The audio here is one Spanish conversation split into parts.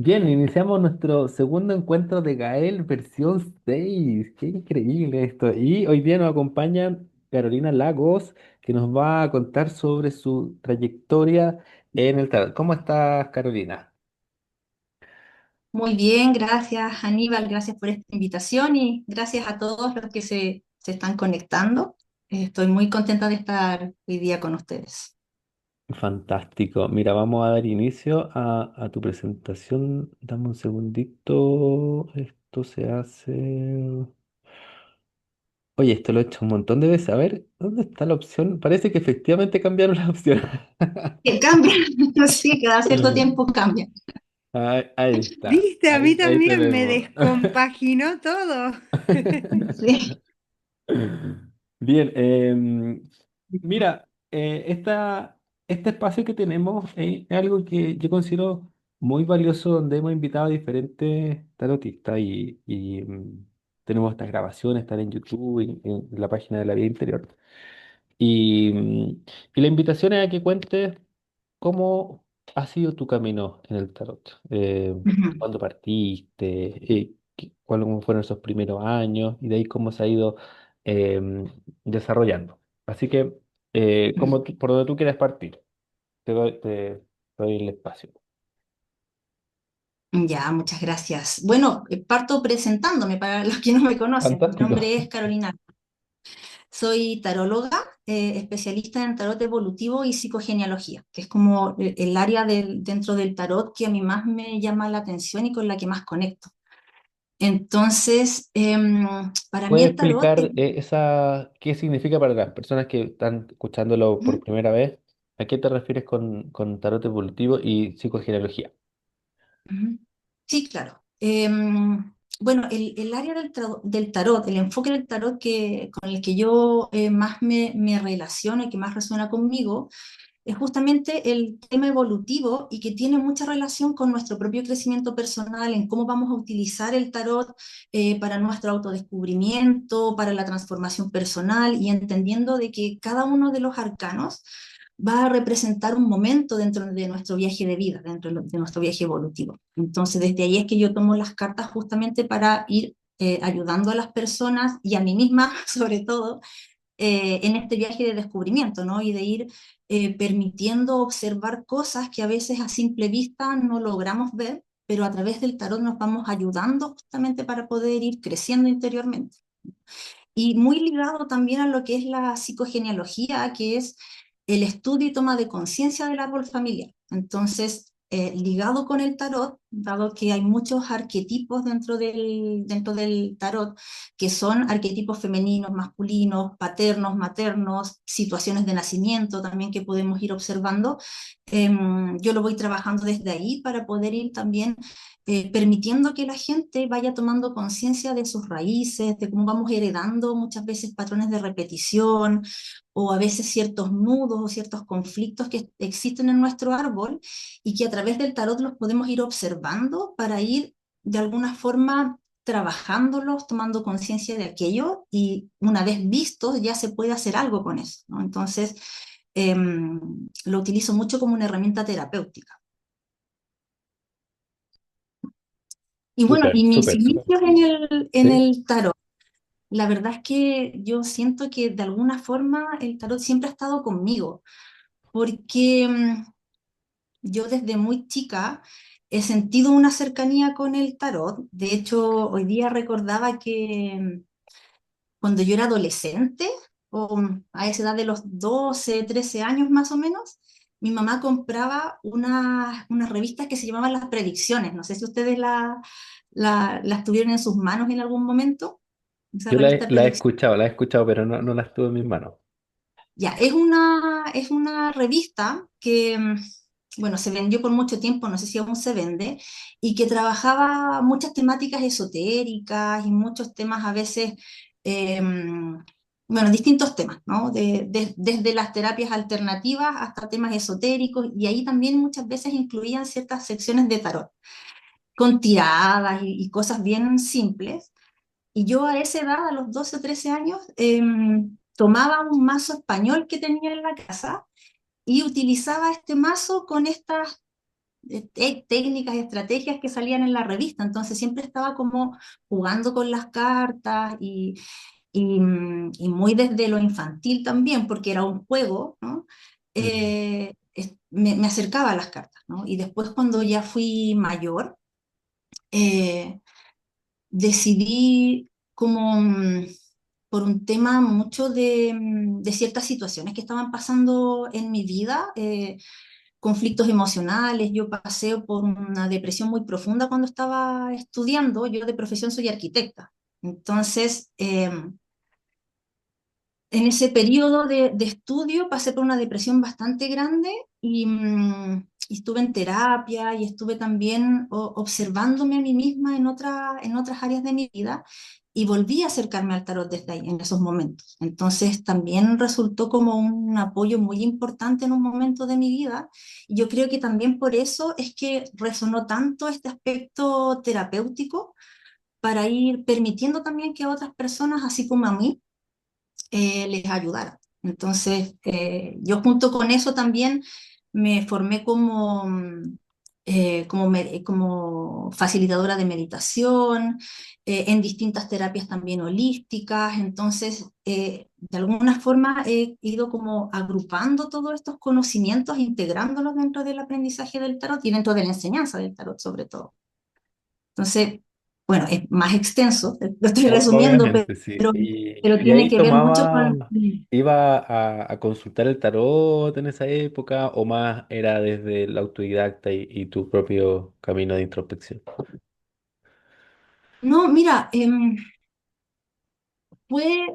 Bien, iniciamos nuestro segundo encuentro de Gael versión 6. Qué increíble esto. Y hoy día nos acompaña Carolina Lagos, que nos va a contar sobre su trayectoria en el tarot. ¿Cómo estás, Carolina? Muy bien, gracias Aníbal, gracias por esta invitación y gracias a todos los que se están conectando. Estoy muy contenta de estar hoy día con ustedes. Fantástico. Mira, vamos a dar inicio a tu presentación. Dame un segundito. Esto se hace. Oye, esto lo he hecho un montón de veces. A ver, ¿dónde está la opción? Parece que efectivamente cambiaron la opción. Que cambian, sí, cada cierto tiempo cambian. Ahí está, ¿Viste? A mí ahí también me tenemos. descompaginó todo. Sí. Bien, mira, este espacio que tenemos es algo que yo considero muy valioso, donde hemos invitado a diferentes tarotistas y tenemos estas grabaciones, están en YouTube, en la página de la Vida Interior. Y la invitación es a que cuentes cómo ha sido tu camino en el tarot. Ujú. ¿Cuándo partiste? ¿Cuáles fueron esos primeros años? Y de ahí cómo se ha ido desarrollando. Así que, por donde tú quieras partir, te doy el espacio. Ya, muchas gracias. Bueno, parto presentándome para los que no me conocen. Mi Fantástico. nombre es Carolina. Soy taróloga, especialista en tarot evolutivo y psicogenealogía, que es como el área dentro del tarot que a mí más me llama la atención y con la que más conecto. Entonces, para mí ¿Puedes el tarot es... explicar qué significa para las personas que están escuchándolo por Ujú, primera vez? ¿A qué te refieres con tarot evolutivo y psicogenealogía? ujú. Sí, claro. Bueno, el área del tarot, el enfoque del tarot con el que yo más me relaciono y que más resuena conmigo, es justamente el tema evolutivo y que tiene mucha relación con nuestro propio crecimiento personal, en cómo vamos a utilizar el tarot para nuestro autodescubrimiento, para la transformación personal y entendiendo de que cada uno de los arcanos va a representar un momento dentro de nuestro viaje de vida, dentro de nuestro viaje evolutivo. Entonces, desde ahí es que yo tomo las cartas justamente para ir ayudando a las personas y a mí misma, sobre todo, en este viaje de descubrimiento, ¿no? Y de ir permitiendo observar cosas que a veces a simple vista no logramos ver, pero a través del tarot nos vamos ayudando justamente para poder ir creciendo interiormente. Y muy ligado también a lo que es la psicogenealogía, que es el estudio y toma de conciencia del árbol familiar. Entonces, ligado con el tarot, dado que hay muchos arquetipos dentro del tarot, que son arquetipos femeninos, masculinos, paternos, maternos, situaciones de nacimiento también que podemos ir observando, yo lo voy trabajando desde ahí para poder ir también permitiendo que la gente vaya tomando conciencia de sus raíces, de cómo vamos heredando muchas veces patrones de repetición o a veces ciertos nudos o ciertos conflictos que existen en nuestro árbol y que a través del tarot los podemos ir observando para ir de alguna forma trabajándolos, tomando conciencia de aquello y una vez vistos ya se puede hacer algo con eso, ¿no? Entonces, lo utilizo mucho como una herramienta terapéutica. Y bueno, Súper, y mis súper, súper. inicios en ¿Sí? el tarot, la verdad es que yo siento que de alguna forma el tarot siempre ha estado conmigo, porque yo desde muy chica he sentido una cercanía con el tarot. De hecho, hoy día recordaba que cuando yo era adolescente, o a esa edad de los 12 13 años más o menos, mi mamá compraba unas revistas que se llamaban Las Predicciones. No sé si ustedes las tuvieron en sus manos en algún momento, esa Yo revista Predicciones. la he escuchado, pero no la tuve en mis manos. Ya, es una revista que, bueno, se vendió por mucho tiempo, no sé si aún se vende, y que trabajaba muchas temáticas esotéricas y muchos temas a veces, bueno, distintos temas, ¿no? Desde las terapias alternativas hasta temas esotéricos, y ahí también muchas veces incluían ciertas secciones de tarot, con tiradas y cosas bien simples. Y yo a esa edad, a los 12 o 13 años, tomaba un mazo español que tenía en la casa y utilizaba este mazo con estas técnicas, estrategias que salían en la revista. Entonces siempre estaba como jugando con las cartas y muy desde lo infantil también, porque era un juego, ¿no? Mm, Me acercaba a las cartas, ¿no? Y después cuando ya fui mayor, eh, decidí como por un tema mucho de ciertas situaciones que estaban pasando en mi vida, conflictos emocionales. Yo pasé por una depresión muy profunda cuando estaba estudiando. Yo de profesión soy arquitecta. Entonces, en ese periodo de estudio pasé por una depresión bastante grande y estuve en terapia y estuve también observándome a mí misma en otras áreas de mi vida y volví a acercarme al tarot desde ahí, en esos momentos. Entonces también resultó como un apoyo muy importante en un momento de mi vida. Y yo creo que también por eso es que resonó tanto este aspecto terapéutico para ir permitiendo también que a otras personas, así como a mí, les ayudara. Entonces, yo junto con eso también me formé como facilitadora de meditación, en distintas terapias también holísticas. Entonces, de alguna forma he ido como agrupando todos estos conocimientos, integrándolos dentro del aprendizaje del tarot y dentro de la enseñanza del tarot sobre todo. Entonces, bueno, es más extenso, lo estoy resumiendo, obviamente, sí. pero, pero Y tiene ahí que ver mucho tomaba, con... iba a consultar el tarot en esa época, o más era desde el autodidacta y tu propio camino de introspección. No, mira, fue,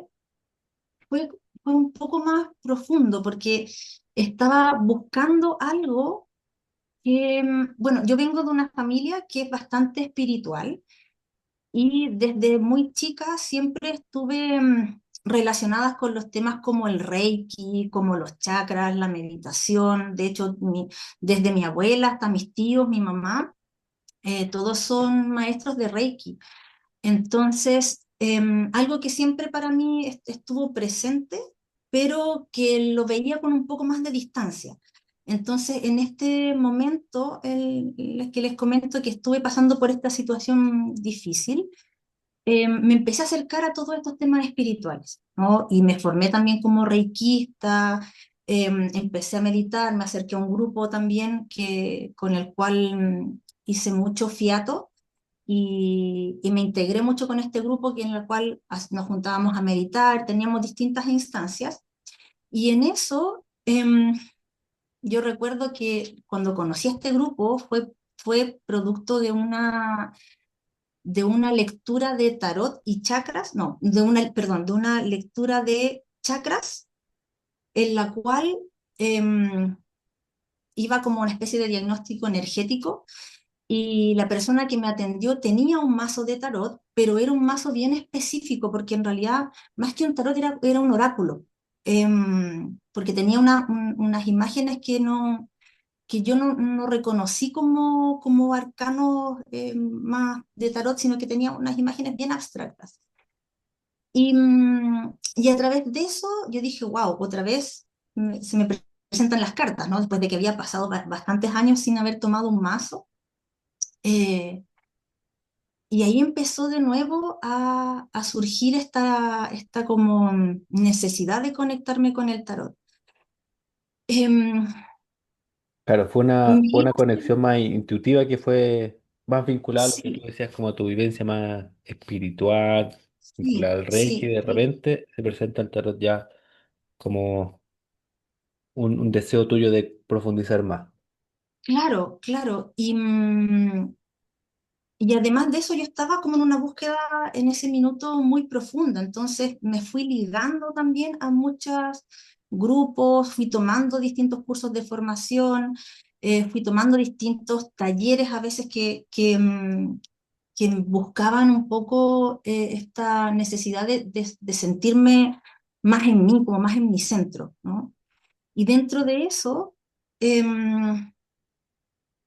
fue, fue un poco más profundo porque estaba buscando algo que, bueno, yo vengo de una familia que es bastante espiritual y desde muy chica siempre estuve relacionadas con los temas como el Reiki, como los chakras, la meditación. De hecho, desde mi abuela hasta mis tíos, mi mamá, todos son maestros de Reiki. Entonces, algo que siempre para mí estuvo presente, pero que lo veía con un poco más de distancia. Entonces, en este momento, que les comento que estuve pasando por esta situación difícil, me empecé a acercar a todos estos temas espirituales, ¿no? Y me formé también como reikista, empecé a meditar, me acerqué a un grupo también con el cual hice mucho fiato y me integré mucho con este grupo en el cual nos juntábamos a meditar, teníamos distintas instancias y en eso yo recuerdo que cuando conocí a este grupo fue producto de una lectura de tarot y chakras, no, perdón, de una lectura de chakras en la cual iba como una especie de diagnóstico energético y la persona que me atendió tenía un mazo de tarot, pero era un mazo bien específico, porque en realidad, más que un tarot, era un oráculo, porque tenía unas imágenes que yo no reconocí como arcanos más de tarot, sino que tenía unas imágenes bien abstractas. Y a través de eso yo dije, wow, otra vez se me presentan las cartas, ¿no? Después de que había pasado bastantes años sin haber tomado un mazo. eh, Y ahí empezó de nuevo a surgir esta como necesidad de conectarme con el tarot. Em, Claro, me fue iba una a hacer- conexión más intuitiva que fue más vinculada a lo que tú sí, decías, como a tu vivencia más espiritual, vinculada sí, al Reiki, y sí, de repente se presenta el tarot ya como un deseo tuyo de profundizar más. claro, claro. Y además de eso yo estaba como en una búsqueda en ese minuto muy profunda, entonces me fui ligando también a muchos grupos, fui tomando distintos cursos de formación, fui tomando distintos talleres a veces que buscaban un poco esta necesidad de sentirme más en mí, como más en mi centro, ¿no? Y dentro de eso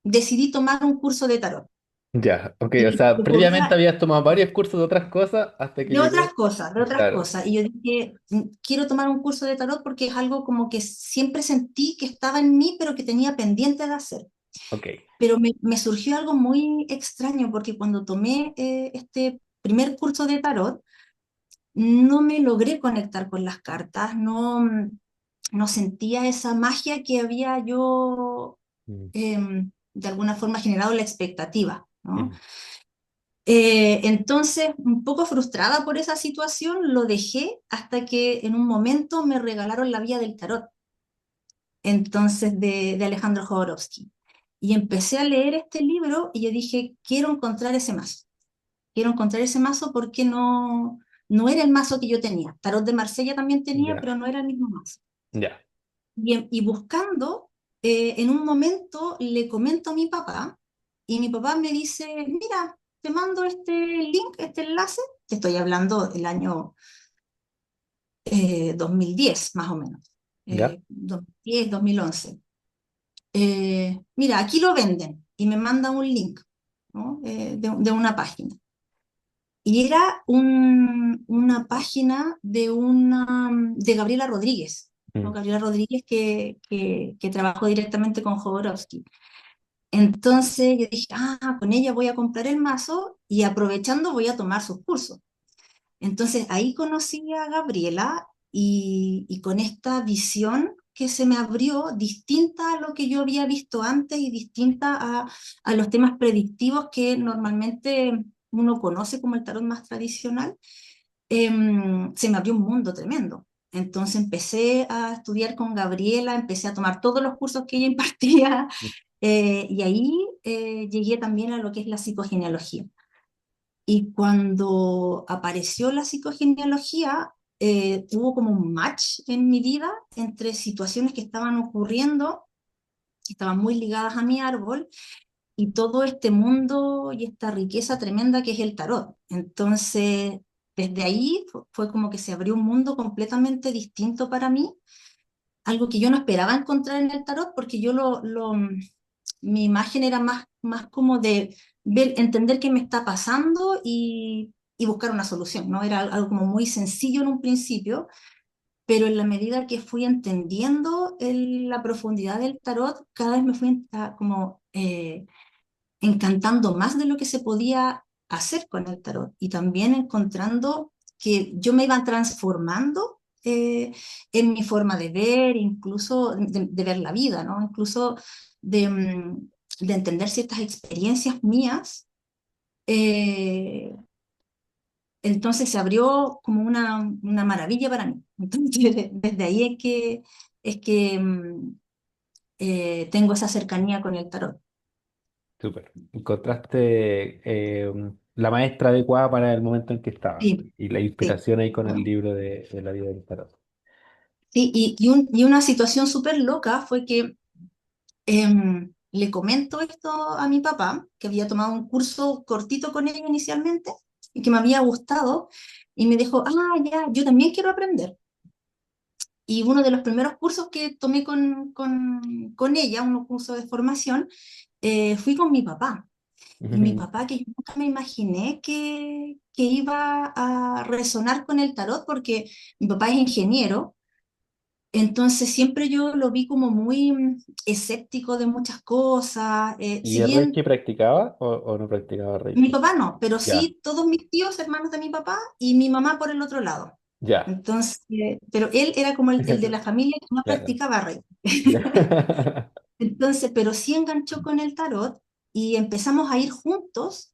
decidí tomar un curso de tarot. Ya, ok, o Y sea, que previamente podía, habías tomado varios cursos de otras cosas hasta que de otras llegó. cosas, de otras Claro, cosas. Y yo dije, quiero tomar un curso de tarot porque es algo como que siempre sentí que estaba en mí, pero que tenía pendiente de hacer. Ok. Pero me surgió algo muy extraño porque cuando tomé este primer curso de tarot, no me logré conectar con las cartas, no, no sentía esa magia que había yo Mm, de alguna forma generado la expectativa, ¿no? mm, Entonces, un poco frustrada por esa situación, lo dejé hasta que en un momento me regalaron La Vía del Tarot, entonces de Alejandro Jodorowsky. Y empecé a leer este libro y yo dije, quiero encontrar ese mazo. Quiero encontrar ese mazo porque no, no era el mazo que yo tenía. Tarot de Marsella también tenía, ya, pero no era el mismo mazo. ya. Y buscando, en un momento le comento a mi papá y mi papá me dice, mira, te mando este link, este enlace, te estoy hablando del año 2010 más o menos, Ya. 2010, 2011. Mira, aquí lo venden y me manda un link, ¿no? De una página. Y era una página de Gabriela Rodríguez, ¿no? Mm, Gabriela Rodríguez que trabajó directamente con Jodorowsky. Entonces yo dije, ah, con ella voy a comprar el mazo y aprovechando voy a tomar sus cursos. Entonces ahí conocí a Gabriela y con esta visión que se me abrió, distinta a lo que yo había visto antes y distinta a los temas predictivos que normalmente uno conoce como el tarot más tradicional, se me abrió un mundo tremendo. Entonces empecé a estudiar con Gabriela, empecé a tomar todos los cursos que ella impartía y ahí llegué también a lo que es la psicogenealogía. Y cuando apareció la psicogenealogía, hubo como un match en mi vida entre situaciones que estaban ocurriendo, que estaban muy ligadas a mi árbol, y todo este mundo y esta riqueza tremenda que es el tarot. Entonces, desde ahí fue como que se abrió un mundo completamente distinto para mí, algo que yo no esperaba encontrar en el tarot, porque yo mi imagen era más como de ver, entender qué me está pasando y buscar una solución, ¿no? Era algo como muy sencillo en un principio, pero en la medida que fui entendiendo la profundidad del tarot, cada vez me fui como encantando más de lo que se podía hacer con el tarot y también encontrando que yo me iba transformando en mi forma de ver, incluso de ver la vida, ¿no? Incluso de, de entender ciertas experiencias mías. eh, entonces se abrió como una maravilla para mí. Entonces, desde ahí es que tengo esa cercanía con el tarot. Súper. Encontraste la maestra adecuada para el momento en que estabas Sí, y la sí. inspiración ahí con el Bueno, libro de la vida del tarot. sí, y una situación súper loca fue que le comento esto a mi papá, que había tomado un curso cortito con ella inicialmente y que me había gustado, y me dijo, ah, ya, yo también quiero aprender. Y uno de los primeros cursos que tomé con ella, un curso de formación, fui con mi papá. Y mi papá, que yo nunca me imaginé que iba a resonar con el tarot, porque mi papá es ingeniero. Entonces siempre yo lo vi como muy escéptico de muchas cosas. ¿Y Si el bien Reiki practicaba o no practicaba mi Reiki? papá no, pero Ya, sí todos mis tíos, hermanos de mi papá y mi mamá por el otro lado. ya, Entonces, pero él era como el de la familia que no claro. practicaba rey. Ya. Entonces, pero sí enganchó con el tarot y empezamos a ir juntos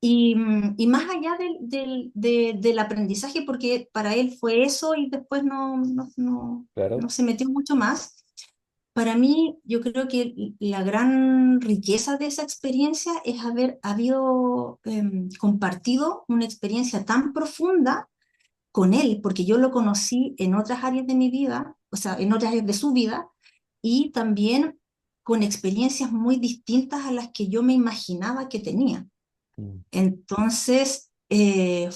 y más allá del aprendizaje, porque para él fue eso y después no Claro. se metió mucho más. Para mí, yo creo que la gran riqueza de esa experiencia es haber habido compartido una experiencia tan profunda con él, porque yo lo conocí en otras áreas de mi vida, o sea, en otras áreas de su vida, y también con experiencias muy distintas a las que yo me imaginaba que tenía. Mm, Entonces,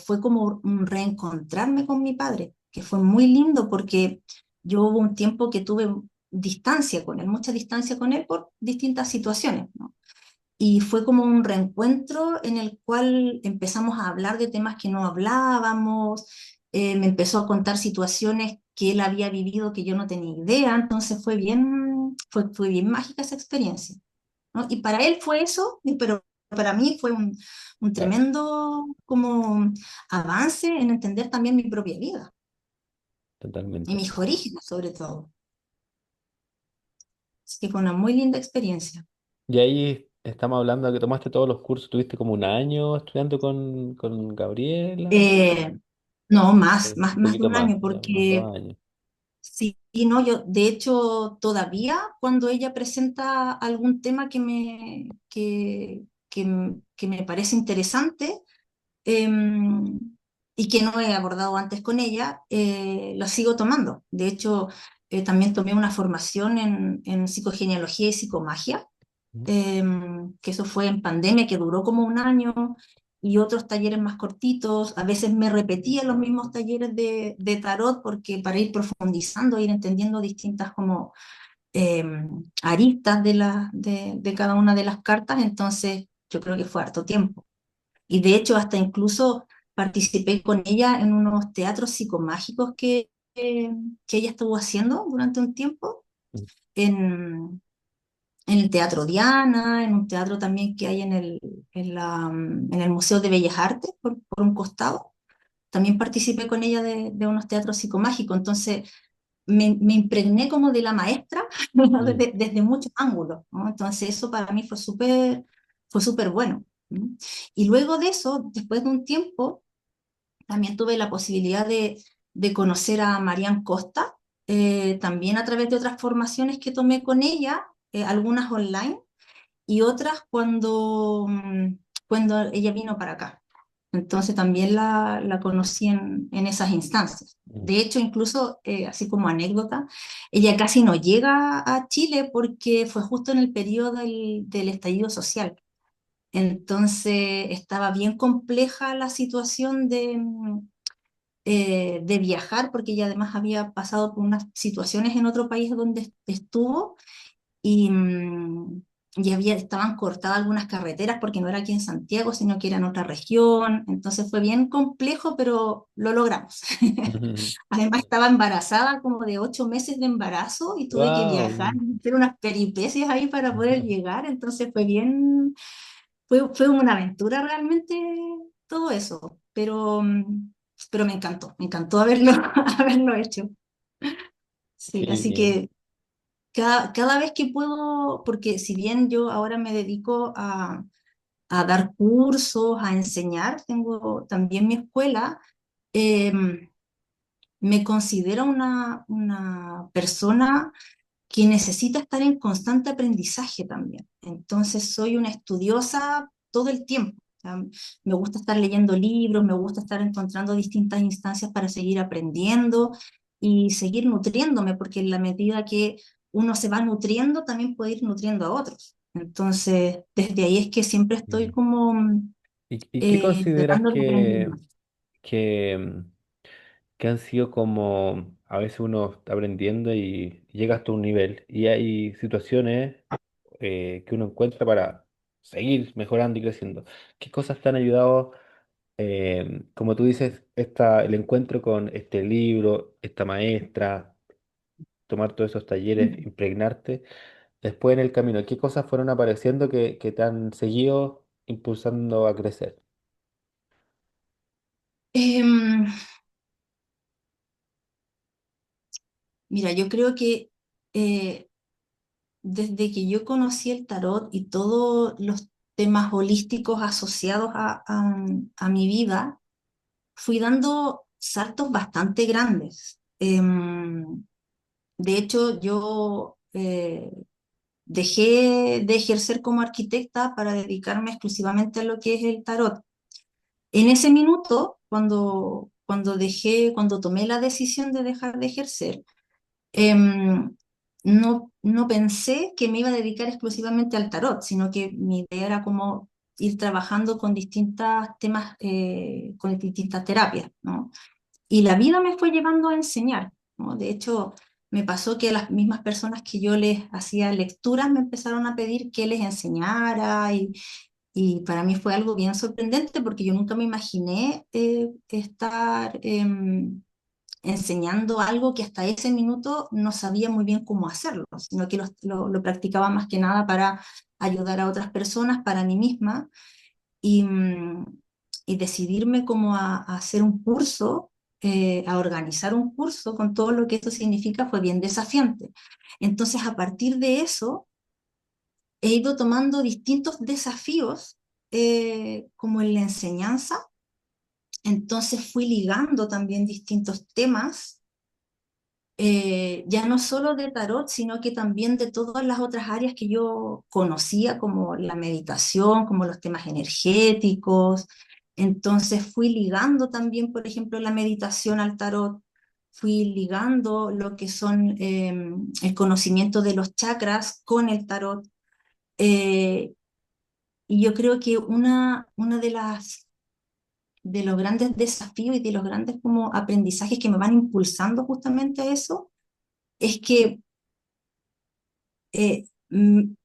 fue como un reencontrarme con mi padre, que fue muy lindo porque yo hubo un tiempo que tuve distancia con él, mucha distancia con él por distintas situaciones, ¿no? Y fue como un reencuentro en el cual empezamos a hablar de temas que no hablábamos, me empezó a contar situaciones que él había vivido que yo no tenía idea, entonces fue bien mágica esa experiencia. ¿no? Y para él fue eso, pero para mí fue un Claro, tremendo como avance en entender también mi propia vida y totalmente. mis orígenes sobre todo. Así que fue una muy linda experiencia. Y ahí estamos hablando de que tomaste todos los cursos, tuviste como un año estudiando con Gabriela, Eh, no, más, un más de poquito un más, año, ya unos porque 2 años. sí, y no, yo de hecho todavía cuando ella presenta algún tema que me parece interesante, em, y que no he abordado antes con ella, lo sigo tomando. De hecho, también tomé una formación en psicogenealogía y psicomagia, Ujú. que eso fue en pandemia, que duró como un año, y otros talleres más cortitos. A veces me repetía los mismos talleres de tarot porque para ir profundizando, ir entendiendo distintas como eh, aristas de cada una de las cartas, entonces yo creo que fue harto tiempo. Y de hecho hasta incluso participé con ella en unos teatros psicomágicos que ella estuvo haciendo durante un tiempo en, en el Teatro Diana, en un teatro también que hay en el Museo de Bellas Artes, por un costado. También participé con ella de unos teatros psicomágicos, entonces me impregné como de la maestra Mm, desde muchos ángulos, ¿no? Entonces eso para mí fue súper bueno. ¿Mm? Y luego de eso, después de un tiempo, también tuve la posibilidad de conocer a Marian Costa, también a través de otras formaciones que tomé con ella, algunas online y otras cuando ella vino para acá. Entonces también la conocí en esas instancias. mm, De hecho, incluso, así como anécdota, ella casi no llega a Chile porque fue justo en el periodo del estallido social. Entonces estaba bien compleja la situación de viajar, porque ella además había pasado por unas situaciones en otro país donde estuvo y, estaban cortadas algunas carreteras porque no era aquí en Santiago, sino que era en otra región. Entonces fue bien complejo, pero lo logramos. mm. Además estaba embarazada como de 8 meses de embarazo y tuve que viajar, Wow. hacer unas peripecias ahí para poder llegar. Entonces fue una aventura realmente todo eso, pero me encantó haberlo, haberlo hecho. Qué Sí, así bien. que cada vez que puedo, porque si bien yo ahora me dedico a dar cursos, a enseñar, tengo también mi escuela, eh, me considero una persona que necesita estar en constante aprendizaje también. Entonces soy una estudiosa todo el tiempo. O sea, me gusta estar leyendo libros, me gusta estar encontrando distintas instancias para seguir aprendiendo y seguir nutriéndome, porque en la medida que uno se va nutriendo, también puede ir nutriendo a otros. Entonces, desde ahí es que siempre estoy Mm. como ¿Y qué consideras tratando de aprender más. que, que han sido como a veces uno está aprendiendo y llega hasta un nivel y hay situaciones que uno encuentra para seguir mejorando y creciendo? ¿Qué cosas te han ayudado, como tú dices, el encuentro con este libro, esta maestra, tomar todos esos talleres, impregnarte? Después en el camino, ¿qué cosas fueron apareciendo que te han seguido impulsando a crecer? Em, Mira, yo creo que eh, desde que yo conocí el tarot y todos los temas holísticos asociados a mi vida, fui dando saltos bastante grandes. De hecho, yo dejé de ejercer como arquitecta para dedicarme exclusivamente a lo que es el tarot. En ese minuto, cuando tomé la decisión de dejar de ejercer, no pensé que me iba a dedicar exclusivamente al tarot, sino que mi idea era como ir trabajando con distintos temas, con distintas terapias, ¿no? Y la vida me fue llevando a enseñar, ¿no? De hecho, me pasó que las mismas personas que yo les hacía lecturas me empezaron a pedir que les enseñara y para mí fue algo bien sorprendente porque yo nunca me imaginé estar enseñando algo que hasta ese minuto no sabía muy bien cómo hacerlo, sino que lo practicaba más que nada para ayudar a otras personas, para mí misma, y, y decidirme como a hacer un curso, a organizar un curso con todo lo que esto significa fue bien desafiante. Entonces, a partir de eso, he ido tomando distintos desafíos como en la enseñanza, entonces fui ligando también distintos temas, ya no solo de tarot, sino que también de todas las otras áreas que yo conocía, como la meditación, como los temas energéticos. Entonces fui ligando también, por ejemplo, la meditación al tarot, fui ligando lo que son el conocimiento de los chakras con el tarot. Eh, y yo creo que una de los grandes desafíos y de los grandes como aprendizajes que me van impulsando justamente a eso es que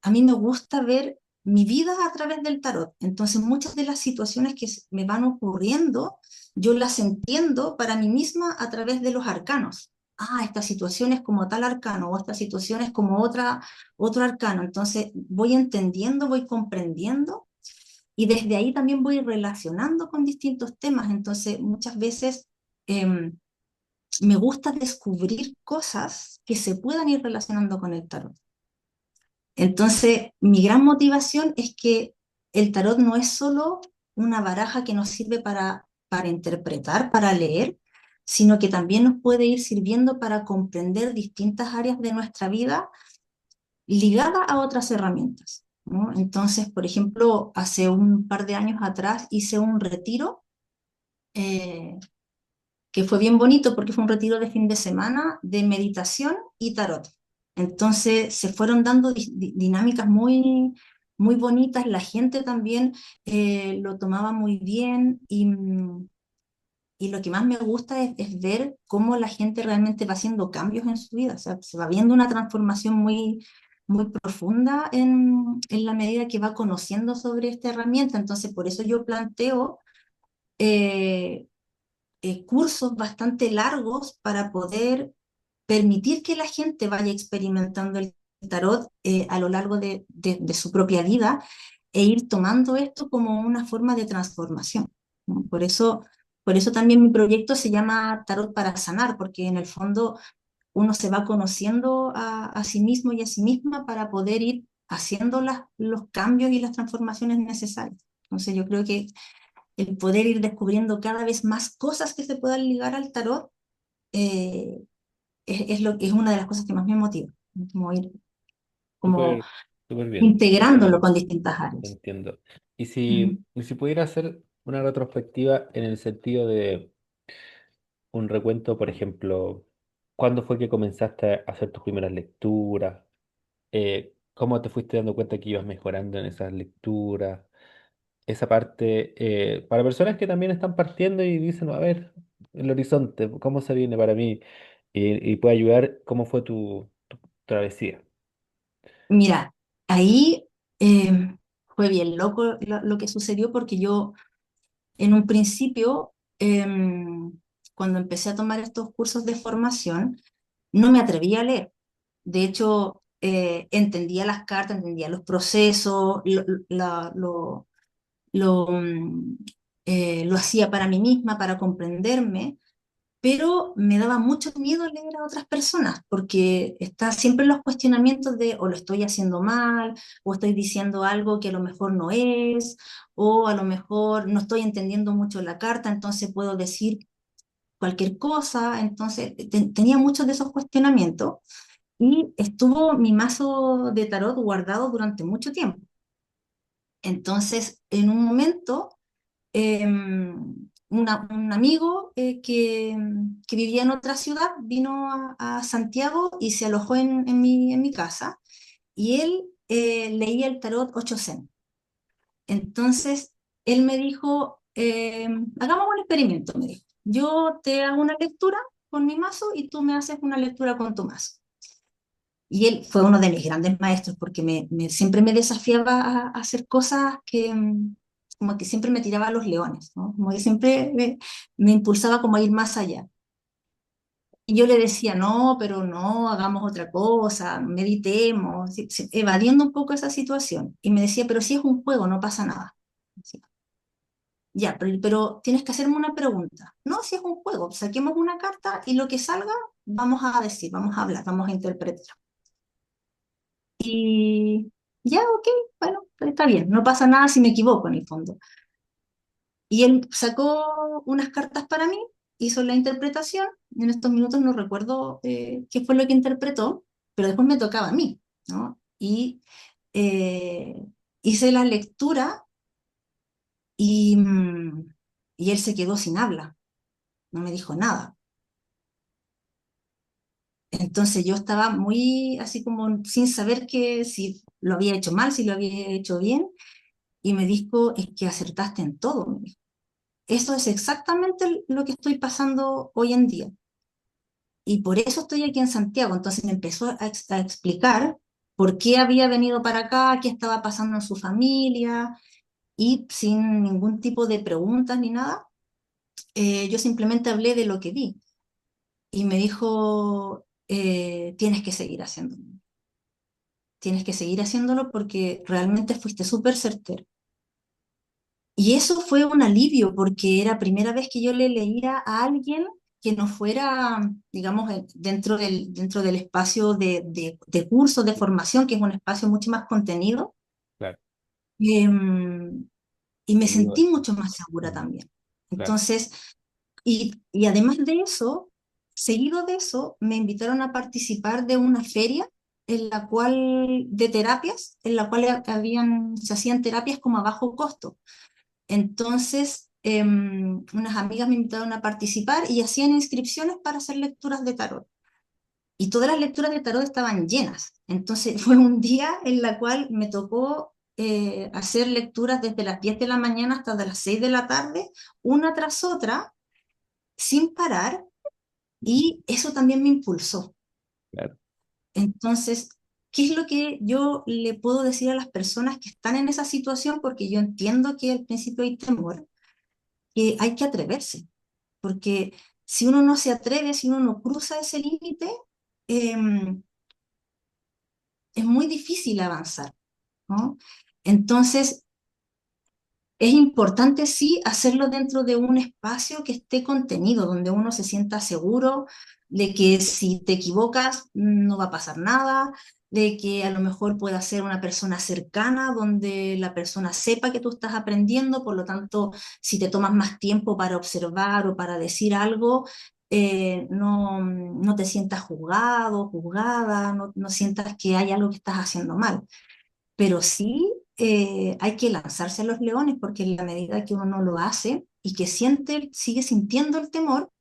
a mí me gusta ver mi vida a través del tarot. Entonces, muchas de las situaciones que me van ocurriendo, yo las entiendo para mí misma a través de los arcanos. Ah, esta situación es como tal arcano, o esta situación es como otro arcano. Entonces, voy entendiendo, voy comprendiendo, y desde ahí también voy relacionando con distintos temas. Entonces, muchas veces em, me gusta descubrir cosas que se puedan ir relacionando con el tarot. Entonces, mi gran motivación es que el tarot no es solo una baraja que nos sirve para interpretar, para leer, sino que también nos puede ir sirviendo para comprender distintas áreas de nuestra vida ligadas a otras herramientas, ¿no? Entonces, por ejemplo, hace un par de años atrás hice un retiro eh, que fue bien bonito porque fue un retiro de fin de semana de meditación y tarot. Entonces se fueron dando dinámicas muy bonitas, la gente también lo tomaba muy bien y lo que más me gusta es ver cómo la gente realmente va haciendo cambios en su vida, o sea, se va viendo una transformación muy profunda en la medida que va conociendo sobre esta herramienta. Entonces, por eso yo planteo eh, cursos bastante largos para poder permitir que la gente vaya experimentando el tarot a lo largo de su propia vida e ir tomando esto como una forma de transformación, ¿no? Por eso también mi proyecto se llama Tarot para Sanar, porque en el fondo uno se va conociendo a sí mismo y a sí misma para poder ir haciendo los cambios y las transformaciones necesarias. Entonces yo creo que el poder ir descubriendo cada vez más cosas que se puedan ligar al tarot eh, es una de las cosas que más me motiva, como ir como Súper, súper bien. integrándolo con distintas áreas. Entiendo. Ujú. Y si pudiera hacer una retrospectiva en el sentido de un recuento, por ejemplo, ¿cuándo fue que comenzaste a hacer tus primeras lecturas? ¿Cómo te fuiste dando cuenta que ibas mejorando en esas lecturas? Esa parte, para personas que también están partiendo y dicen, a ver, el horizonte, ¿cómo se viene para mí? Y puede ayudar, ¿cómo fue tu travesía? Mira, ahí eh, fue bien loco lo que sucedió porque yo en un principio, cuando empecé a tomar estos cursos de formación, no me atrevía a leer. De hecho, entendía las cartas, entendía los procesos, lo, mm, lo hacía para mí misma, para comprenderme, pero me daba mucho miedo leer a otras personas, porque está siempre los cuestionamientos de o lo estoy haciendo mal, o estoy diciendo algo que a lo mejor no es, o a lo mejor no estoy entendiendo mucho la carta, entonces puedo decir cualquier cosa. Entonces tenía muchos de esos cuestionamientos y estuvo mi mazo de tarot guardado durante mucho tiempo. Entonces, en un momento un amigo que vivía en otra ciudad vino a Santiago y se alojó en mi casa y él leía el tarot 800. Entonces, él me dijo, hagamos un experimento, me dijo. Yo te hago una lectura con mi mazo y tú me haces una lectura con tu mazo. Y él fue uno de mis grandes maestros porque siempre me desafiaba a hacer cosas que como que siempre me tiraba a los leones, ¿no? Como que siempre me impulsaba como a ir más allá. Y yo le decía, no, pero no, hagamos otra cosa, meditemos, evadiendo un poco esa situación. Y me decía, pero si es un juego, no pasa nada. Decía, ya, pero tienes que hacerme una pregunta. No, si es un juego, saquemos una carta y lo que salga, vamos a decir, vamos a hablar, vamos a interpretar. Y ya, ok, bueno, está bien, no pasa nada si me equivoco en el fondo. Y él sacó unas cartas para mí, hizo la interpretación. En estos minutos no recuerdo qué fue lo que interpretó, pero después me tocaba a mí, ¿no? Y eh, hice la lectura y, y él se quedó sin habla, no me dijo nada. Entonces yo estaba muy así como sin saber que si lo había hecho mal, si lo había hecho bien, y me dijo, es que acertaste en todo, me dijo. Eso es exactamente lo que estoy pasando hoy en día. Y por eso estoy aquí en Santiago. Entonces me empezó a explicar por qué había venido para acá, qué estaba pasando en su familia, y sin ningún tipo de preguntas ni nada, yo simplemente hablé de lo que vi. Y me dijo, tienes que seguir haciéndolo. Tienes que seguir haciéndolo porque realmente fuiste súper certero. Y eso fue un alivio porque era primera vez que yo le leía a alguien que no fuera, digamos, dentro del espacio de curso, de formación, que es un espacio mucho más contenido, Claro, em, y me en vivo sentí eso. mucho más segura Mm, también. claro. Entonces, y además de eso, seguido de eso, me invitaron a participar de una feria en la cual, de terapias, en la cual se hacían terapias como a bajo costo. Entonces, unas amigas me invitaron a participar y hacían inscripciones para hacer lecturas de tarot. Y todas las lecturas de tarot estaban llenas. Entonces, fue un día en la cual me tocó hacer lecturas desde las 10 de la mañana hasta las 6 de la tarde, una tras otra, sin parar, y eso también me impulsó. Claro. Entonces, ¿qué es lo que yo le puedo decir a las personas que están en esa situación? Porque yo entiendo que al principio hay temor, que hay que atreverse porque si uno no se atreve, si uno no cruza ese límite, eh, es muy difícil avanzar, ¿no? Entonces, es importante sí hacerlo dentro de un espacio que esté contenido, donde uno se sienta seguro de que si te equivocas no va a pasar nada, de que a lo mejor pueda ser una persona cercana, donde la persona sepa que tú estás aprendiendo, por lo tanto, si te tomas más tiempo para observar o para decir algo, no te sientas juzgado, juzgada, no sientas que hay algo que estás haciendo mal. Pero sí hay que lanzarse a los leones porque en la medida que uno no lo hace y que sigue sintiendo el temor,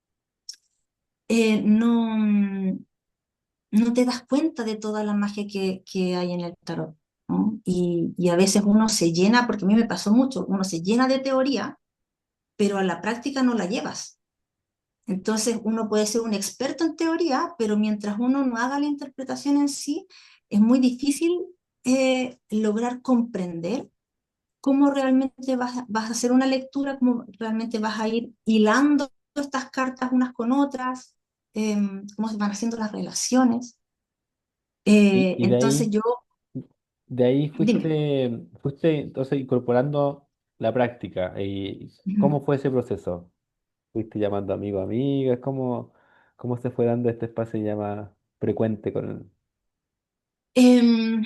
no te das cuenta de toda la magia que hay en el tarot, ¿no? Y a veces uno se llena, porque a mí me pasó mucho, uno se llena de teoría, pero a la práctica no la llevas. Entonces uno puede ser un experto en teoría, pero mientras uno no haga la interpretación en sí, es muy difícil lograr comprender cómo realmente vas a hacer una lectura, cómo realmente vas a ir hilando estas cartas unas con otras, cómo se van haciendo las relaciones. Y Entonces yo, de ahí dime. fuiste entonces incorporando la práctica. ¿Y Ujú. cómo fue ese proceso? ¿Fuiste llamando amigos, amigas? ¿Cómo se fue dando este espacio ya más frecuente con el... Em,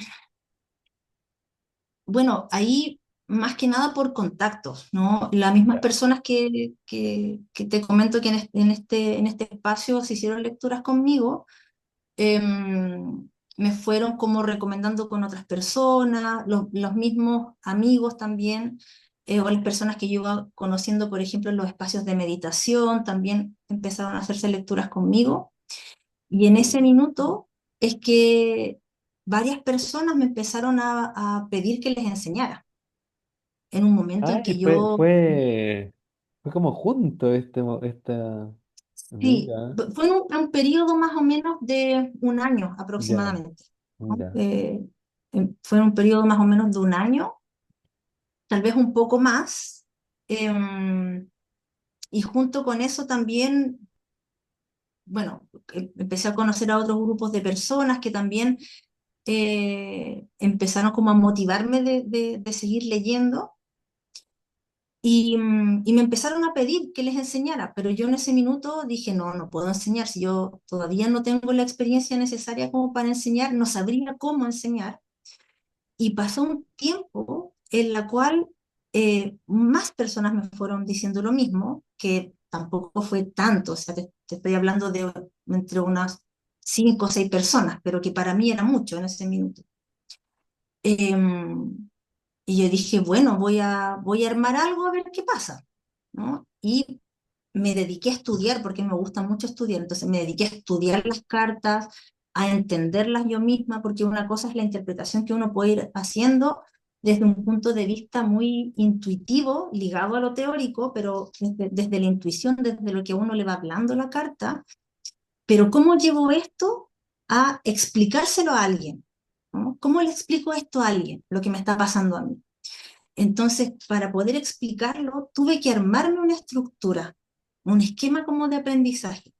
bueno, ahí más que nada por contactos, ¿no? Las mismas Ya. personas que te comento que en este espacio se hicieron lecturas conmigo, me fueron como recomendando con otras personas, los mismos amigos también, o las personas que yo iba conociendo, por ejemplo, en los espacios de meditación, también empezaron a hacerse lecturas conmigo. Y en ese minuto es que varias personas me empezaron a pedir que les enseñara, en un momento en Ay, que yo, fue como junto esta... sí, Mira, fue un periodo más o menos de un año ya, aproximadamente, ¿no? mira. Fue un periodo más o menos de un año, tal vez un poco más, em, y junto con eso también bueno, empecé a conocer a otros grupos de personas que también empezaron como a motivarme de seguir leyendo y me empezaron a pedir que les enseñara, pero yo en ese minuto dije, no, no puedo enseñar, si yo todavía no tengo la experiencia necesaria como para enseñar, no sabría cómo enseñar. Y pasó un tiempo en la cual más personas me fueron diciendo lo mismo, que tampoco fue tanto, o sea, te estoy hablando de entre unas 5 o 6 personas, pero que para mí era mucho en ese minuto. Em, y yo dije, bueno, voy a armar algo a ver qué pasa, ¿no? Y me dediqué a estudiar, porque me gusta mucho estudiar, entonces me dediqué a estudiar las cartas, a entenderlas yo misma, porque una cosa es la interpretación que uno puede ir haciendo desde un punto de vista muy intuitivo, ligado a lo teórico, pero desde la intuición, desde lo que a uno le va hablando la carta, pero ¿cómo llevo esto a explicárselo a alguien? ¿No? ¿Cómo le explico esto a alguien, lo que me está pasando a mí? Entonces, para poder explicarlo, tuve que armarme una estructura, un esquema como de aprendizaje.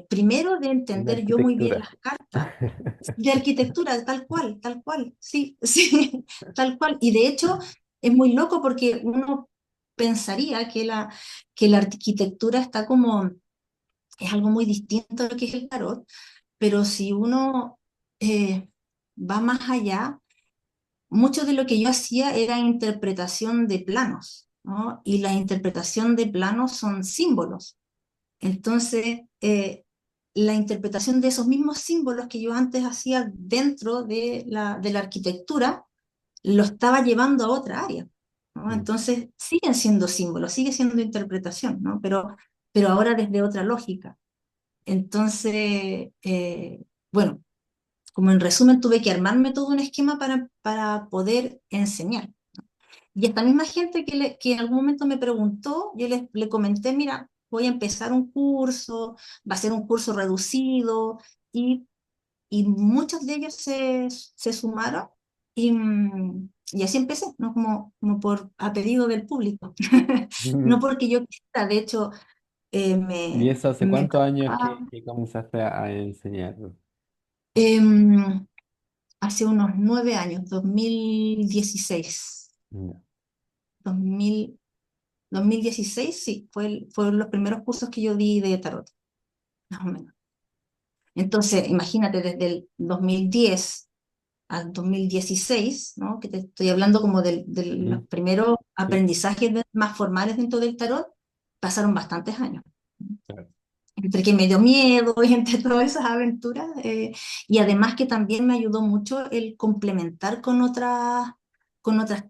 Primero de Una entender yo muy bien arquitectura. las cartas, de arquitectura, tal cual, sí, sí, tal cual. Y de hecho, es muy loco porque uno pensaría que la arquitectura está como, es algo muy distinto a lo que es el tarot, pero si uno va más allá, mucho de lo que yo hacía era interpretación de planos, ¿no? Y la interpretación de planos son símbolos. Entonces, la interpretación de esos mismos símbolos que yo antes hacía dentro de la arquitectura, lo estaba llevando a otra área, ¿no? Mm, Entonces, siguen siendo símbolos, sigue siendo interpretación, ¿no? Pero ahora desde otra lógica. Entonces, bueno, como en resumen, tuve que armarme todo un esquema para poder enseñar. Y esta misma gente que en algún momento me preguntó, yo le comenté, mira, voy a empezar un curso, va a ser un curso reducido, y, y muchos de ellos se sumaron y así empecé, ¿no? Como a pedido del público. No mm. porque yo quisiera, de hecho, ¿Y me, eso hace me cuántos años encantaba. que comenzaste a enseñar? Em, Hace unos 9 años, 2016. Ya. 2000, 2016, sí, fueron los primeros cursos que yo di de tarot, más o menos. Entonces, imagínate, desde el 2010 al 2016, ¿no? Que te estoy hablando como de los Ujú, primeros sí, aprendizajes más formales dentro del tarot, pasaron bastantes años. claro. Entre que me dio miedo y entre todas esas aventuras, y además que también me ayudó mucho el complementar con otras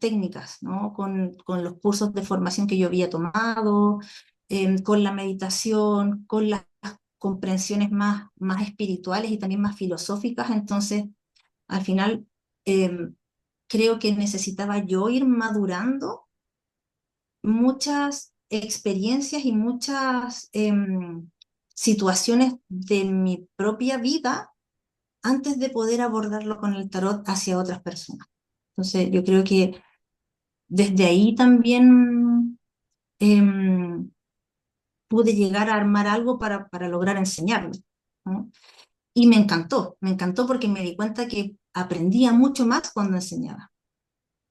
técnicas, ¿no? Con los cursos de formación que yo había tomado, con la meditación, con las comprensiones más espirituales y también más filosóficas. Entonces, al final, eh, creo que necesitaba yo ir madurando muchas experiencias y muchas situaciones de mi propia vida antes de poder abordarlo con el tarot hacia otras personas. Entonces, yo creo que desde ahí también em, pude llegar a armar algo para lograr enseñarlo, ¿no? Y me encantó porque me di cuenta que aprendía mucho más cuando enseñaba,